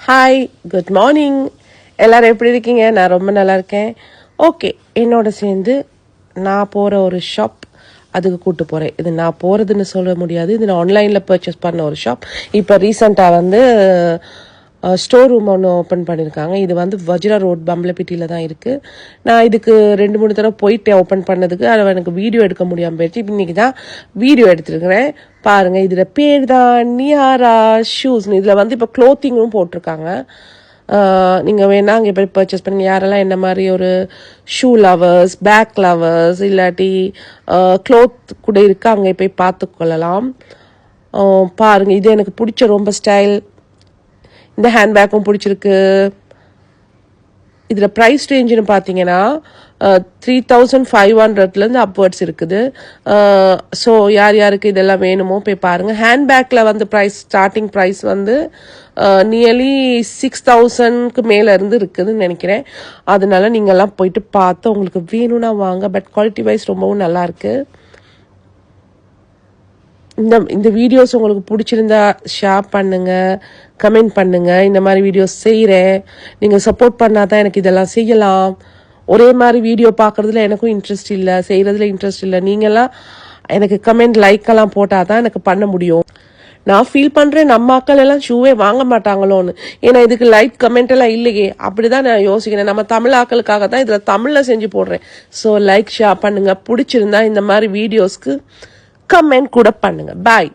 Hi, good morning. எல்லாரும் எப்படி இருக்கீங்க? நான் ரொம்ப நல்லா இருக்கேன். ஓகே, என்னோட சேர்ந்து நான் போகிற ஒரு ஷாப், அதுக்கு கூப்பிட்டு போகிறேன். இது நான் போகிறதுன்னு சொல்ல முடியாது, இது நான் ஆன்லைனில் பர்ச்சேஸ் பண்ண ஒரு ஷாப். இப்போ ரீசெண்டாக ஸ்டோர் ரூம் ஒன்று ஓப்பன் பண்ணியிருக்காங்க. இது வஜ்ரா ரோட் பம்பலப்பிட்டியில் தான் இருக்குது. நான் இதுக்கு 2-3 தடவை போயிட்டேன் ஓப்பன் பண்ணதுக்கு. அதை எனக்கு வீடியோ எடுக்க முடியாமல் போயிடுச்சு. இப்போ இன்றைக்கி தான் வீடியோ எடுத்துருக்கிறேன். பாருங்கள், இதில் பேர் தான் நியாரா ஷூஸ்னு. இதில் இப்போ க்ளோத்திங்கும் போட்டிருக்காங்க. நீங்கள் வேணால் அங்கே போய் பர்ச்சேஸ் பண்ணி யாரெல்லாம் என்ன மாதிரி ஒரு ஷூ லவர்ஸ், பேக் லவர்ஸ், இல்லாட்டி க்ளோத் கூட இருக்குது, அங்கே போய் பார்த்துக்கொள்ளலாம். பாருங்கள், இது எனக்கு பிடிச்ச ரொம்ப ஸ்டைல். இந்த ஹேண்ட்பேக்கும் பிடிச்சிருக்கு. இதில் ப்ரைஸ் ரேஞ்சுன்னு பார்த்தீங்கன்னா 3500 அப்வர்ட்ஸ் இருக்குது. ஸோ யார் யாருக்கு இதெல்லாம் வேணுமோ போய் பாருங்கள். ஹேண்ட்பேக்கில் ப்ரைஸ் ஸ்டார்டிங் ப்ரைஸ் நியர்லி 6000க்கு மேலே இருக்குதுன்னு நினைக்கிறேன். அதனால நீங்கள்லாம் போயிட்டு பார்த்து உங்களுக்கு வேணும்னா வாங்க. பட் குவாலிட்டி வைஸ் ரொம்பவும் நல்லாயிருக்கு. இந்த வீடியோஸ் உங்களுக்கு பிடிச்சிருந்தா ஷேர் பண்ணுங்கள், கமெண்ட் பண்ணுங்கள். இந்த மாதிரி வீடியோஸ் செய்கிறேன், நீங்கள் சப்போர்ட் பண்ணால் தான் எனக்கு இதெல்லாம் செய்யலாம். ஒரே மாதிரி வீடியோ பார்க்குறதுல எனக்கும் இன்ட்ரெஸ்ட் இல்லை, செய்கிறதுல இன்ட்ரெஸ்ட் இல்லை. நீங்கள்லாம் எனக்கு கமெண்ட் லைக்கெல்லாம் போட்டால் தான் எனக்கு பண்ண முடியும். நான் ஃபீல் பண்ணுறேன் நம்ம மக்கள் எல்லாம் ஷூவே வாங்க மாட்டாங்களோன்னு. ஏன்னா இதுக்கு லைக் கமெண்ட் எல்லாம் இல்லையே, அப்படி தான் நான் யோசிக்கிறேன். நம்ம தமிழ் ஆக்களுக்காக தான் இதில் தமிழில் செஞ்சு போடுறேன். ஸோ லைக் ஷேர் பண்ணுங்கள். பிடிச்சிருந்தா இந்த மாதிரி வீடியோஸ்க்கு கமெண்ட் கூட பண்ணுங்க. பாய்.